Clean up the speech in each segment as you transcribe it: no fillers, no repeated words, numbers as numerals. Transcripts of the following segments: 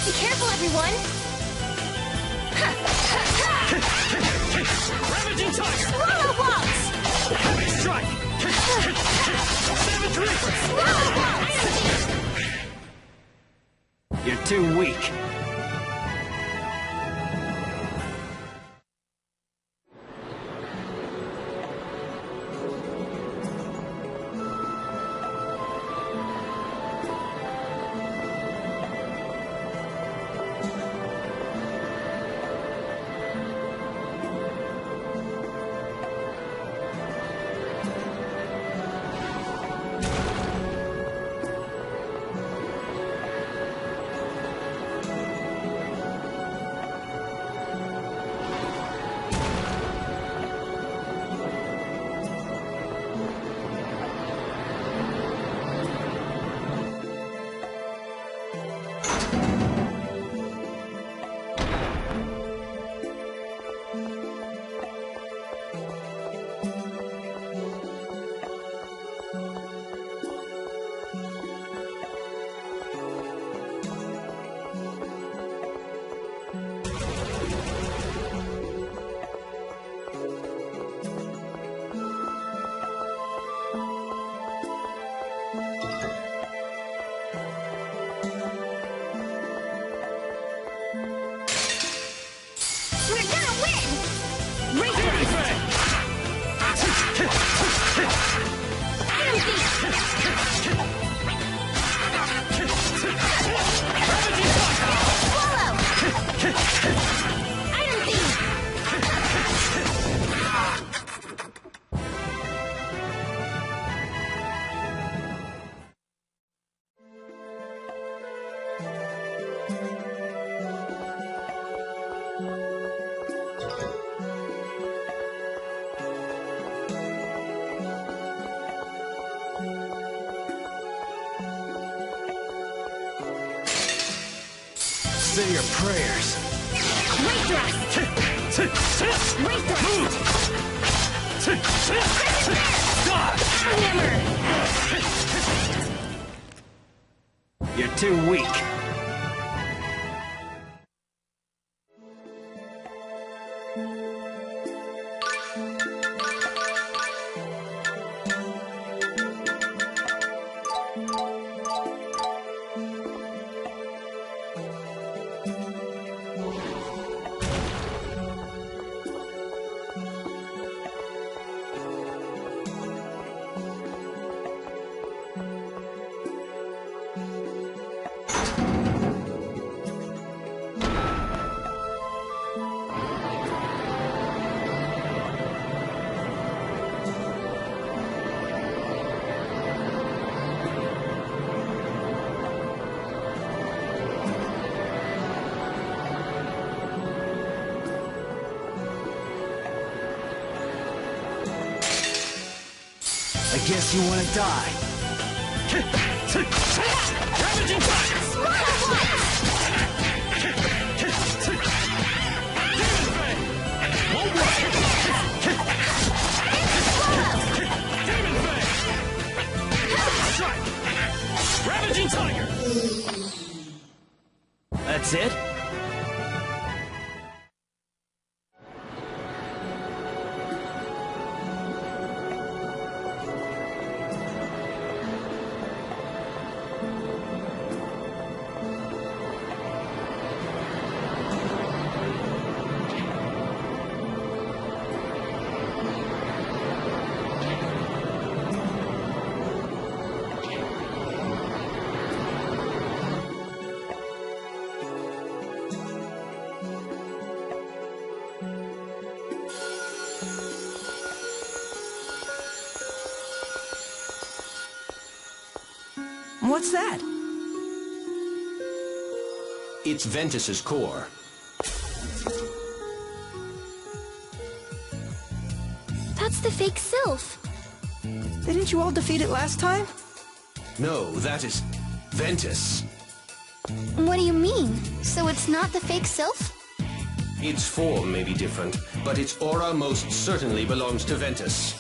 Be careful, everyone! Ravaging Tiger! Swallow Waltz! Heavy Strike! Savage Reaper! Swallow Waltz! You're too weak. Say your prayers. Great thrust! Great thrust! Hammer! You're too weak. I guess you want to die. Ravaging Tiger! Demon Fang! Strike! Ravaging Tiger! That's it? What's that? It's Ventus's core. That's the fake Sylph. Didn't you all defeat it last time? No, that is Ventus. What do you mean? So it's not the fake Sylph? Its form may be different, but its aura most certainly belongs to Ventus.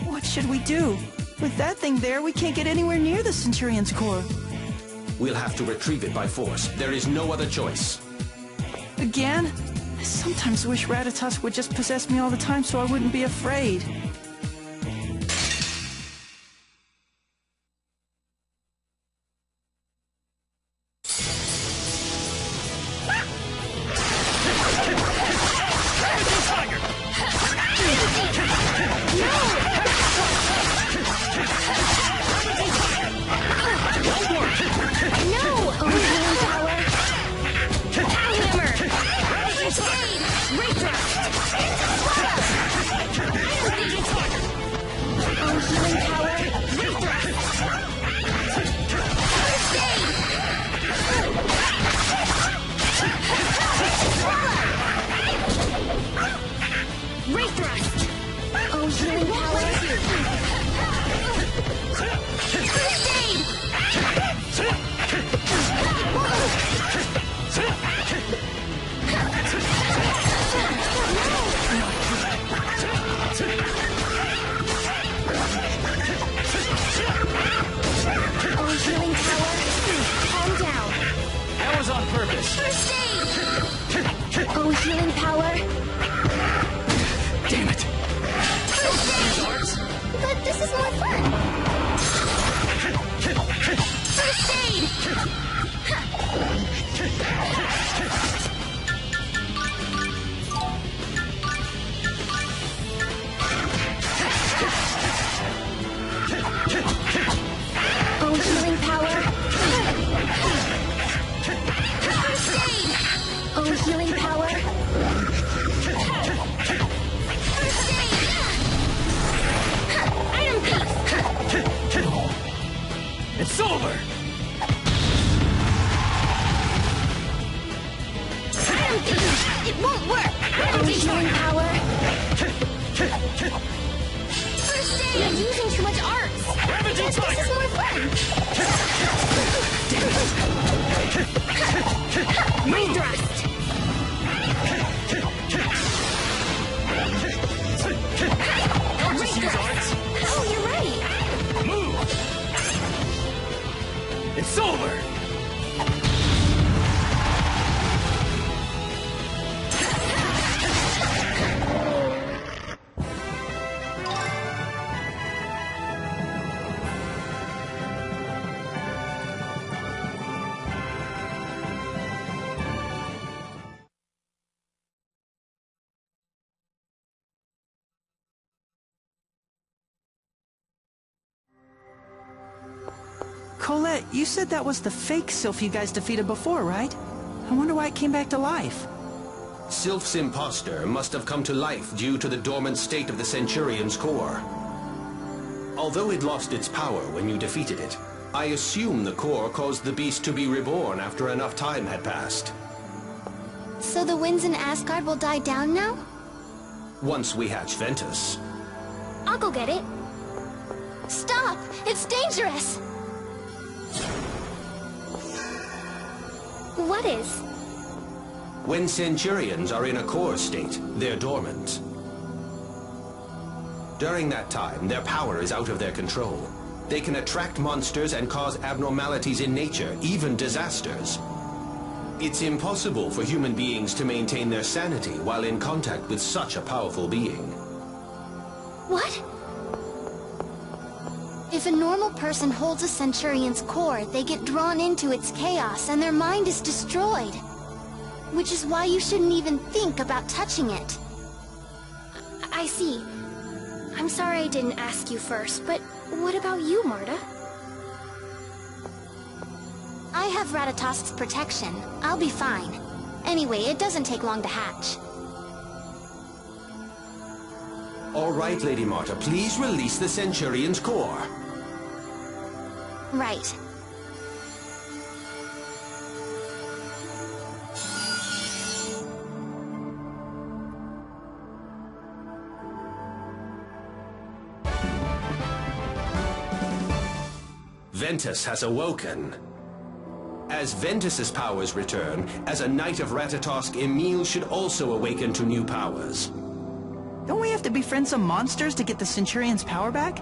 What should we do? With that thing there, we can't get anywhere near the Centurion's core. We'll have to retrieve it by force. There is no other choice. Again? I sometimes wish Ratatosk would just possess me all the time so I wouldn't be afraid. It's over! It won't work! Healing power! First aid! You're using too much arts! This is more fun! Main thrust! Don't just use arts! Oh, you're right! Move! It's over! Colette, you said that was the fake Sylph you guys defeated before, right? I wonder why it came back to life. Sylph's imposter must have come to life due to the dormant state of the Centurion's core. Although it lost its power when you defeated it, I assume the core caused the beast to be reborn after enough time had passed. So the winds in Asgard will die down now? Once we hatch Ventus. I'll go get it. Stop! It's dangerous! What is? When Centurions are in a core state, they're dormant. During that time, their power is out of their control. They can attract monsters and cause abnormalities in nature, even disasters. It's impossible for human beings to maintain their sanity while in contact with such a powerful being. What? If a normal person holds a Centurion's core, they get drawn into its chaos and their mind is destroyed. Which is why you shouldn't even think about touching it. I see. I'm sorry I didn't ask you first, but what about you, Marta? I have Ratatosk's protection. I'll be fine. Anyway, it doesn't take long to hatch. All right, Lady Marta, please release the Centurion's core. Right. Ventus has awoken. As Ventus's powers return, as a Knight of Ratatosk, Emil should also awaken to new powers. Don't we have to befriend some monsters to get the Centurion's power back?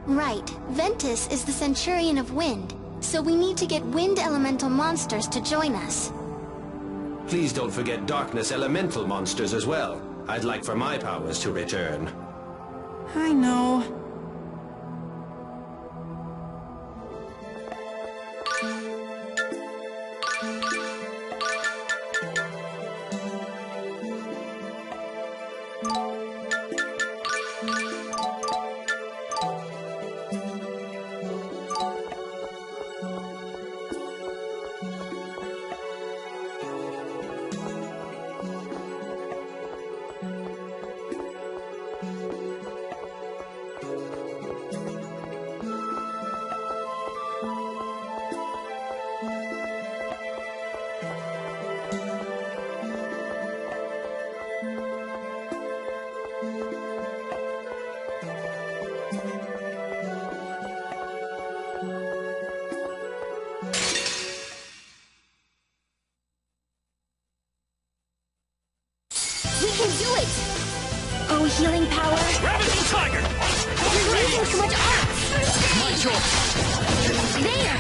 Right. Ventus is the Centurion of Wind. So we need to get wind elemental monsters to join us. Please don't forget darkness elemental monsters as well. I'd like for my powers to return. I know. We can do it! Oh, healing power! Ravaging Tiger! You're using so much arts! My choice! There!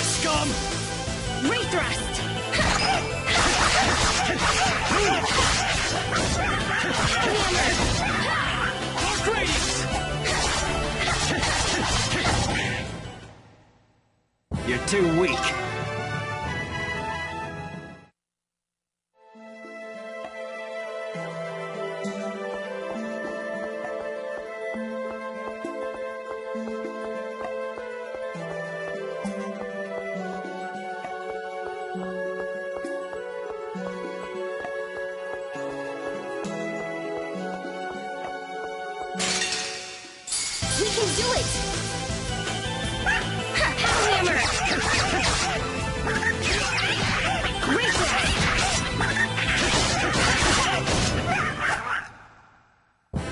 Scum! Ray thrust! Dark Radiance! You're too weak. We can do it! Hammer!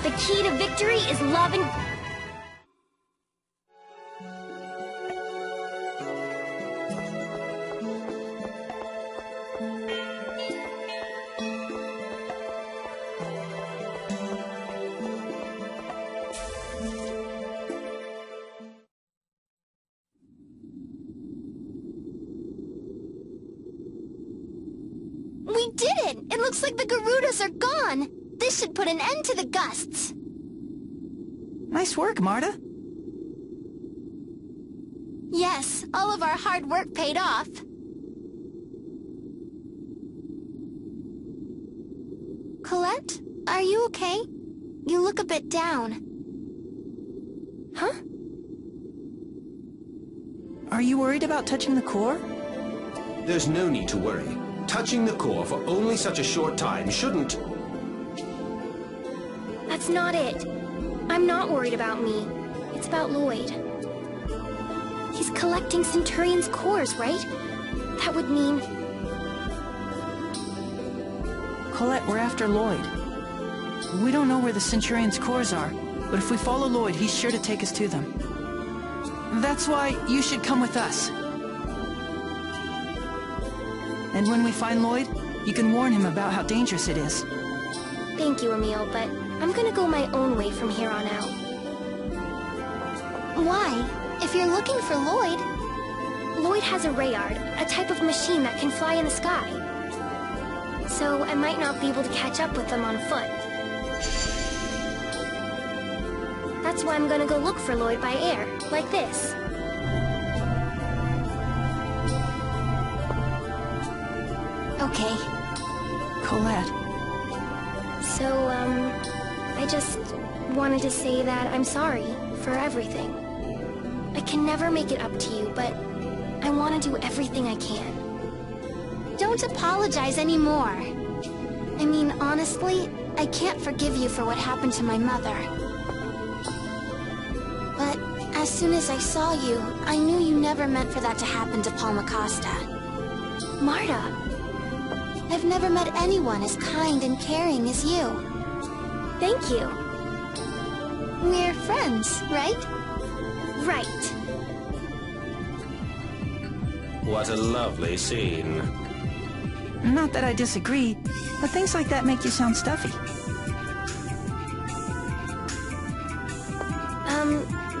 The key to victory is love and... We did it! It looks like the Garudas are gone! This should put an end to the gusts! Nice work, Marta. Yes, all of our hard work paid off. Colette, are you okay? You look a bit down. Huh? Are you worried about touching the core? There's no need to worry. Touching the core for only such a short time shouldn't... That's not it. I'm not worried about me. It's about Lloyd. He's collecting Centurion's cores, right? That would mean... Colette, we're after Lloyd. We don't know where the Centurion's cores are, but if we follow Lloyd, he's sure to take us to them. That's why you should come with us. And when we find Lloyd, you can warn him about how dangerous it is. Thank you, Emil, but I'm gonna go my own way from here on out. Why? If you're looking for Lloyd... Lloyd has a Rayard, a type of machine that can fly in the sky. So I might not be able to catch up with them on foot. That's why I'm gonna go look for Lloyd by air, like this. Okay. Colette. So, I just wanted to say that I'm sorry for everything. I can never make it up to you, but I want to do everything I can. Don't apologize anymore. I mean, honestly, I can't forgive you for what happened to my mother. But as soon as I saw you, I knew you never meant for that to happen to Palma Costa. Marta, I've never met anyone as kind and caring as you. thank you. We're friends, right? Right. What a lovely scene. Not that I disagree, but things like that make you sound stuffy.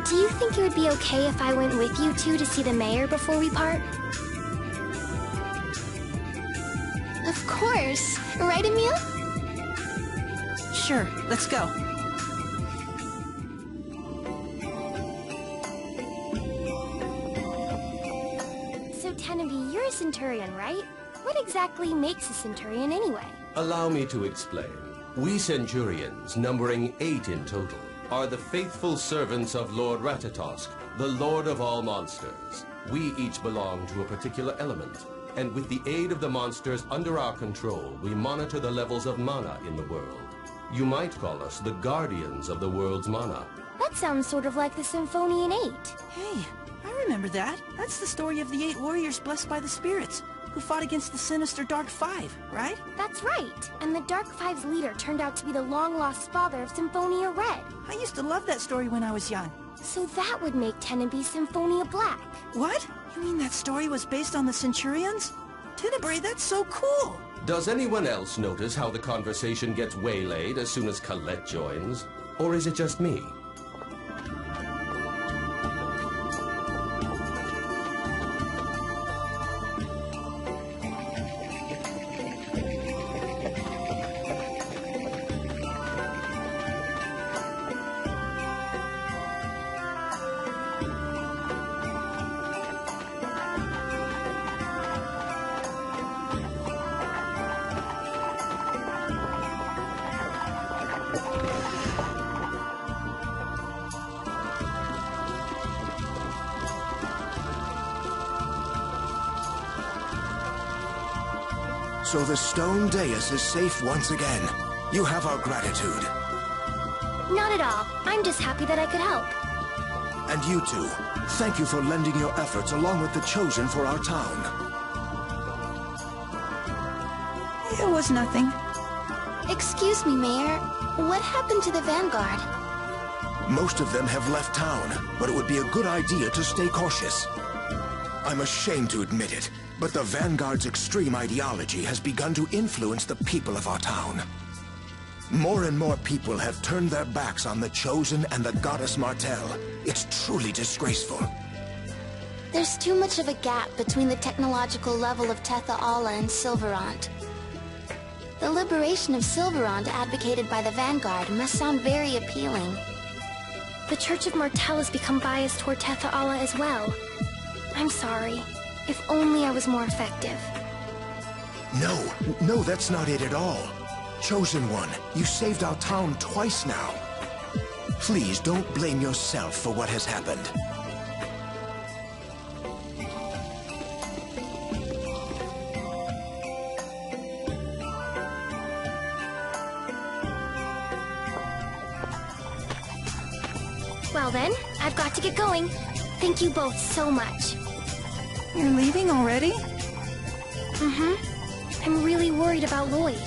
Do you think it would be okay if I went with you two to see the mayor before we part? Of course. Right, Emil? Sure, let's go. So, Tenebi, you're a Centurion, right? What exactly makes a Centurion anyway? Allow me to explain. We Centurions, numbering 8 in total, are the faithful servants of Lord Ratatosk, the Lord of all monsters. We each belong to a particular element, and with the aid of the monsters under our control, we monitor the levels of mana in the world. You might call us the guardians of the world's mana. That sounds sort of like the Symphonia in 8. Hey, I remember that. That's the story of the 8 warriors blessed by the spirits, who fought against the sinister Dark Five, right? That's right. And the Dark Five's leader turned out to be the long-lost father of Symphonia Red. I used to love that story when I was young. So that would make Tenebi Symphonia Black. What? You mean that story was based on the Centurions? Tenebrae, that's so cool! Does anyone else notice how the conversation gets waylaid as soon as Colette joins? Or is it just me? So the stone dais is safe once again. You have our gratitude. Not at all. I'm just happy that I could help. And you two, thank you for lending your efforts along with the Chosen for our town. It was nothing. Excuse me, Mayor. What happened to the Vanguard? Most of them have left town, but it would be a good idea to stay cautious. I'm ashamed to admit it, but the Vanguard's extreme ideology has begun to influence the people of our town. More and more people have turned their backs on the Chosen and the Goddess Martel. It's truly disgraceful. There's too much of a gap between the technological level of tethe'alla and Silverant. The liberation of Silverant advocated by the Vanguard must sound very appealing. The Church of Martel has become biased toward tethe'alla as well. I'm sorry. If only I was more effective. No, that's not it at all. Chosen One, you saved our town twice now. Please don't blame yourself for what has happened. Well then, I've got to get going. Thank you both so much. You're leaving already? I'm really worried about Lloyd.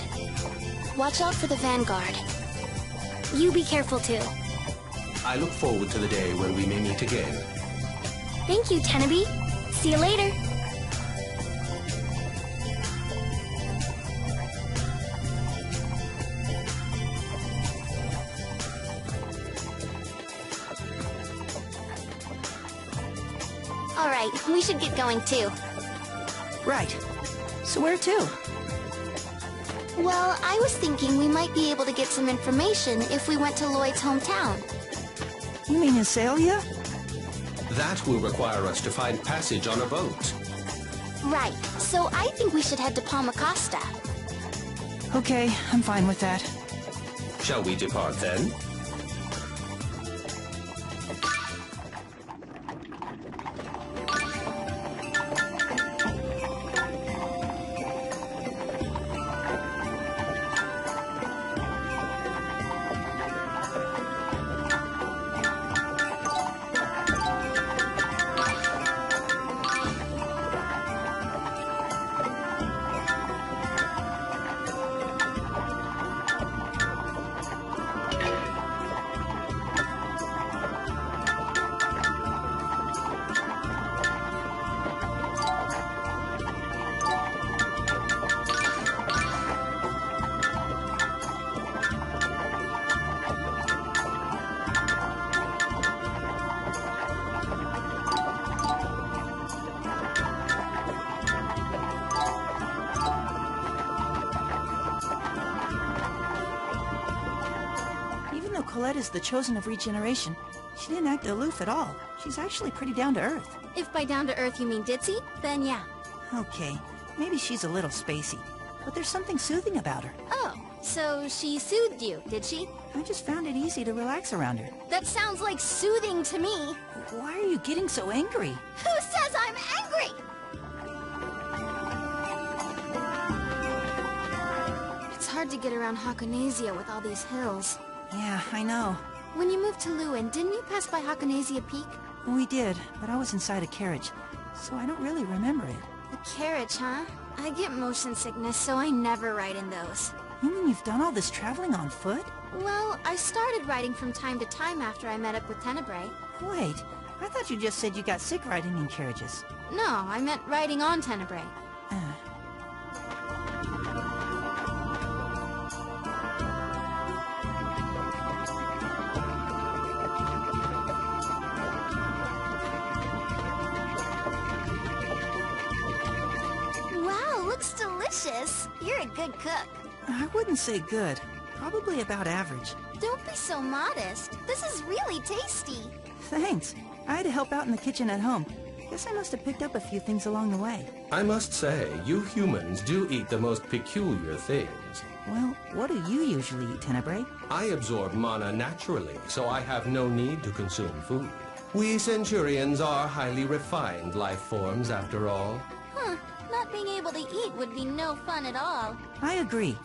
Watch out for the Vanguard. You be careful too. I look forward to the day when we may meet again. Thank you, Tenebi. See you later. All right, we should get going too. Right. So where to? Well, I was thinking we might be able to get some information if we went to Lloyd's hometown. You mean Azalea? That will require us to find passage on a boat. Right, so I think we should head to Palma Costa. Okay, I'm fine with that. Shall we depart then? though Colette is the chosen of regeneration, she didn't act aloof at all. She's actually pretty down to earth. If by down to earth you mean ditzy, then yeah. Okay, maybe she's a little spacey, but there's something soothing about her. Oh, so she soothed you, did she? I just found it easy to relax around her. That sounds like soothing to me. Why are you getting so angry? Who says I'm angry? It's hard to get around Hakonasia with all these hills. Yeah, I know. When you moved to Lewin, didn't you pass by Hakonasia Peak? We did, but I was inside a carriage, so I don't really remember it. A carriage, huh? I get motion sickness, so I never ride in those. You mean you've done all this traveling on foot? Well, I started riding from time to time after I met up with Tenebrae. Wait, I thought you just said you got sick riding in carriages. No, I meant riding on Tenebrae. Wow, looks delicious. You're a good cook. I wouldn't say good. Probably about average. Don't be so modest. This is really tasty. Thanks. I had to help out in the kitchen at home. Guess I must have picked up a few things along the way. I must say, you humans do eat the most peculiar things. Well, what do you usually eat, Tenebrae? I absorb mana naturally, so I have no need to consume food. We Centurions are highly refined life forms, after all. Huh. Not being able to eat would be no fun at all. I agree.